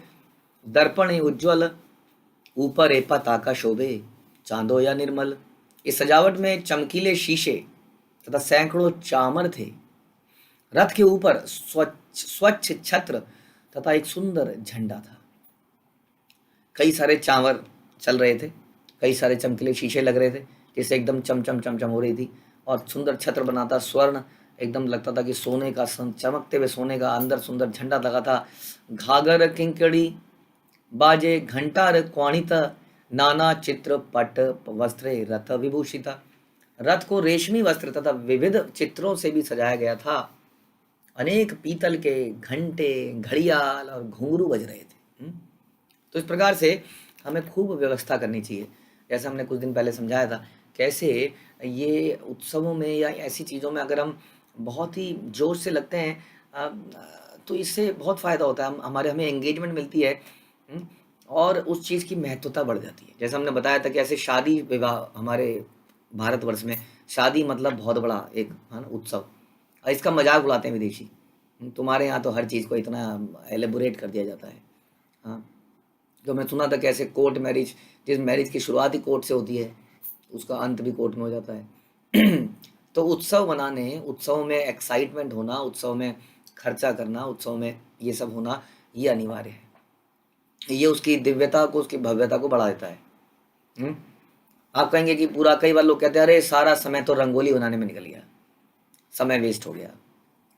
Speaker 1: दर्पण उज्ज्वल, ऊपर ए पताका शोभे चांदो या निर्मल। इस सजावट में चमकीले शीशे तथा सैकड़ों चामर थे। रथ के ऊपर स्वच्छ छत्र तथा एक सुंदर झंडा था। कई सारे चावर चल रहे थे, कई सारे चमकीले शीशे लग रहे थे, जिससे एकदम चमचम चमचम हो रही थी, और सुंदर छत्र बना था, स्वर्ण एकदम लगता था कि सोने का, चमकते हुए सोने का, अंदर सुंदर झंडा लगा था। घाघर किंकड़ी बाजे घंटार क्वाणित, नाना चित्र पट वस्त्रे रथ विभूषिता। रथ को रेशमी वस्त्र तथा विविध चित्रों से भी सजाया गया था। अनेक पीतल के घंटे, घड़ियाल और घुंघरू बज रहे थे। तो इस प्रकार से हमें खूब व्यवस्था करनी चाहिए, जैसे हमने कुछ दिन पहले समझाया था, कैसे ये उत्सवों में या ऐसी चीज़ों में अगर हम बहुत ही जोश से लगते हैं, तो इससे बहुत फ़ायदा होता है, हमें एंगेजमेंट मिलती है, और उस चीज़ की महत्वता बढ़ जाती है। जैसे हमने बताया था कि ऐसे शादी विवाह हमारे भारतवर्ष में, शादी मतलब बहुत बड़ा एक, है ना, उत्सव, और इसका मजाक उड़ाते हैं विदेशी, तुम्हारे यहाँ तो हर चीज़ को इतना एलेबोरेट कर दिया जाता है। हाँ, जो मैं सुना था कैसे कोर्ट मैरिज, जिस मैरिज की शुरुआत ही कोर्ट से होती है, उसका अंत भी कोर्ट में हो जाता है। तो उत्सव मनाने, उत्सव में एक्साइटमेंट होना, उत्सव में खर्चा करना, उत्सव में ये सब होना, ये अनिवार्य है। ये उसकी दिव्यता को, उसकी भव्यता को बढ़ा देता है। आप कहेंगे कि पूरा, कई बार लोग कहते हैं अरे सारा समय तो रंगोली बनाने में निकल गया, समय वेस्ट हो गया,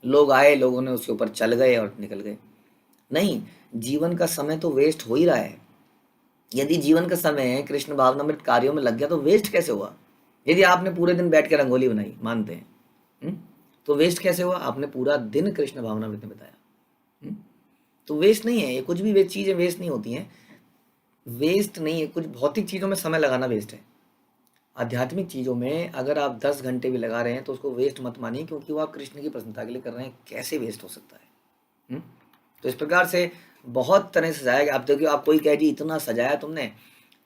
Speaker 1: लोग आए, लोगों ने उसके ऊपर चल गए और निकल गए। नहीं, जीवन का समय तो वेस्ट हो ही रहा है। यदि जीवन का समय कृष्ण भावनामृत कार्यों में लग गया तो वेस्ट कैसे हुआ। यदि आपने पूरे दिन बैठ के रंगोली बनाई, मानते हैं, तो वेस्ट कैसे हुआ, आपने पूरा दिन कृष्ण भावनामृत में बताया। तो वेस्ट नहीं है ये, कुछ भी वे चीज़ें वेस्ट नहीं होती हैं, वेस्ट नहीं है। कुछ भौतिक चीज़ों में समय लगाना वेस्ट है, आध्यात्मिक चीज़ों में अगर आप 10 घंटे भी लगा रहे हैं तो उसको वेस्ट मत मानिए, क्योंकि वो आप कृष्ण की प्रसन्नता के लिए कर रहे हैं, कैसे वेस्ट हो सकता है। तो इस प्रकार से बहुत तरह से सजाया गया। आप देखिए, आप कोई कहे जी इतना सजाया तुमने,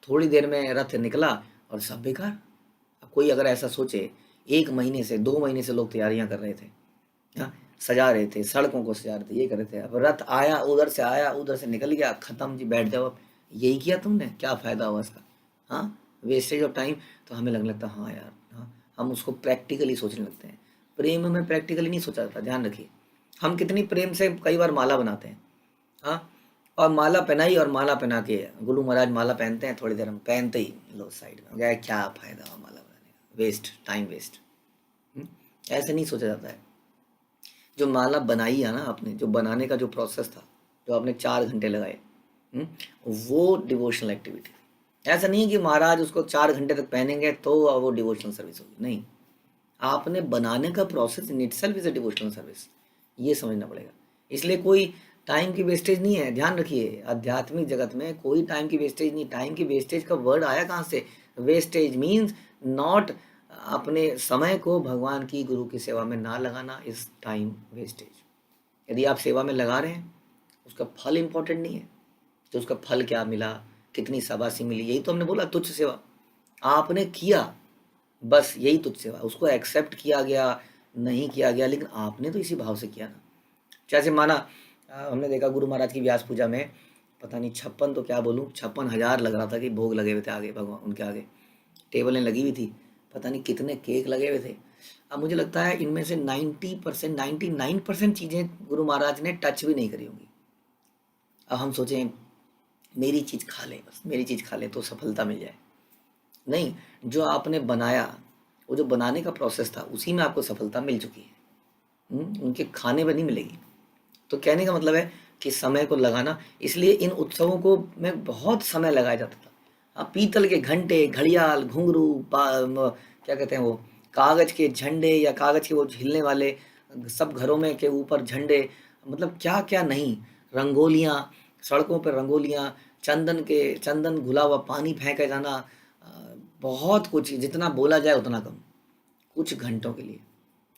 Speaker 1: थोड़ी देर में रथ निकला और सब बेकार। अब कोई अगर ऐसा सोचे, 1 महीने से 2 महीने से लोग तैयारियां कर रहे थे, हाँ, सजा रहे थे, सड़कों को सजा रहे थे, ये कर रहे थे, अब रथ आया, उधर से निकल गया, खत्म जी, बैठ जाओ। अब यही किया तुमने, क्या फ़ायदा हुआ इसका। हाँ, वेस्टेज ऑफ टाइम। तो हमें लगने लगता हाँ यार, हाँ, हम उसको प्रैक्टिकली सोचने लगते हैं। प्रेम में प्रैक्टिकली नहीं सोचा जाता, ध्यान रखिए। हम कितनी प्रेम से कई बार माला बनाते हैं, हाँ, और माला पहनाई, और माला पहना के गुरु महाराज माला पहनते हैं, थोड़ी देर हम पहनते ही लो साइड में गया, क्या फ़ायदा हुआ माला बनाने का, वेस्ट, टाइम वेस्ट। ऐसे नहीं सोचा जाता है। जो माला बनाई है ना आपने, जो बनाने का जो प्रोसेस था, जो आपने 4 घंटे लगाए, वो डिवोशनल एक्टिविटी थी। ऐसा नहीं है कि महाराज उसको 4 घंटे तक पहनेंगे तो वो डिवोशनल सर्विस होगी, नहीं, आपने बनाने का process in itself is a devotional service, ये समझना पड़ेगा। इसलिए कोई टाइम की वेस्टेज नहीं है, ध्यान रखिए। आध्यात्मिक जगत में कोई टाइम की वेस्टेज नहीं। टाइम की वेस्टेज का वर्ड आया कहाँ से, वेस्टेज मीन्स नॉट, अपने समय को भगवान की, गुरु की सेवा में ना लगाना इस टाइम वेस्टेज। यदि आप सेवा में लगा रहे हैं, उसका फल इंपॉर्टेंट नहीं है, तो उसका फल क्या मिला, कितनी शाबाशी मिली, यही तो हमने बोला, तुच्छ सेवा आपने किया, बस यही तुच्छ सेवा। उसको एक्सेप्ट किया गया, नहीं किया गया, लेकिन आपने तो इसी भाव से किया ना। जैसे माना हमने देखा गुरु महाराज की व्यास पूजा में, पता नहीं 56 तो क्या बोलूँ, 56,000 लग रहा था कि भोग लगे हुए थे आगे, भगवान उनके आगे टेबलें लगी हुई थी, पता नहीं कितने केक लगे हुए थे। अब मुझे लगता है इनमें से 90%, 99% चीज़ें गुरु महाराज ने टच भी नहीं करी होंगी। अब हम सोचें मेरी चीज़ खा ले, बस मेरी चीज़ खा ले तो सफलता मिल जाए। नहीं, जो आपने बनाया, वो जो बनाने का प्रोसेस था उसी में आपको सफलता मिल चुकी है। उनके खाने में नहीं मिलेगी। तो कहने का मतलब है कि समय को लगाना, इसलिए इन उत्सवों को में बहुत समय लगाया जाता था। पीतल के घंटे, घड़ियाल, घुंघरू, क्या कहते हैं वो, कागज के झंडे या कागज के वो झिलने वाले, सब घरों में के ऊपर झंडे, मतलब क्या क्या नहीं, रंगोलियाँ, सड़कों पर रंगोलियाँ, चंदन घुला हुआ पानी फेंका जाना, बहुत कुछ, जितना बोला जाए उतना कम, कुछ घंटों के लिए।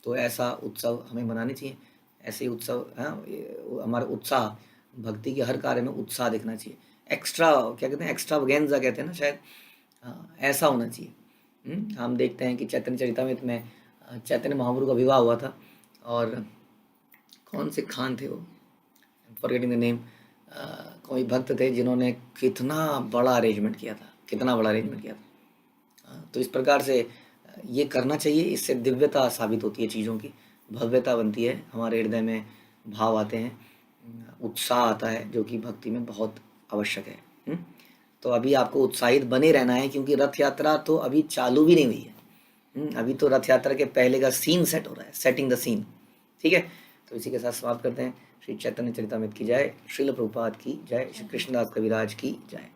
Speaker 1: तो ऐसा उत्सव हमें मनाने चाहिए। ऐसे ही उत्सव, हाँ, हमारा उत्साह, भक्ति के हर कार्य में उत्साह दिखना चाहिए। एक्स्ट्रा, क्या कहते हैं, एक्स्ट्रावेगेंजा कहते हैं ना शायद, हाँ, ऐसा होना चाहिए। हम देखते हैं कि चैतन्य चरितमृत में चैतन्य महाप्रभु का विवाह हुआ था, और कौन से खान थे वो, फॉरगेटिंग द नेम, कोई भक्त थे जिन्होंने कितना बड़ा अरेंजमेंट किया था, कितना बड़ा अरेंजमेंट किया था। तो इस प्रकार से ये करना चाहिए, इससे दिव्यता साबित होती है चीज़ों की, भव्यता बनती है, हमारे हृदय में भाव आते हैं, उत्साह आता है, जो कि भक्ति में बहुत आवश्यक है। तो अभी आपको उत्साहित बने रहना है, क्योंकि रथ यात्रा तो अभी चालू भी नहीं हुई है। अभी तो रथ यात्रा के पहले का सीन सेट हो रहा है, सेटिंग द सीन। ठीक है, तो इसी के साथ समाप्त करते हैं। श्री चैतन्य चरितमृत की जय, श्रील प्रभुपाद की जय, श्री कृष्णदास कविराज की जय।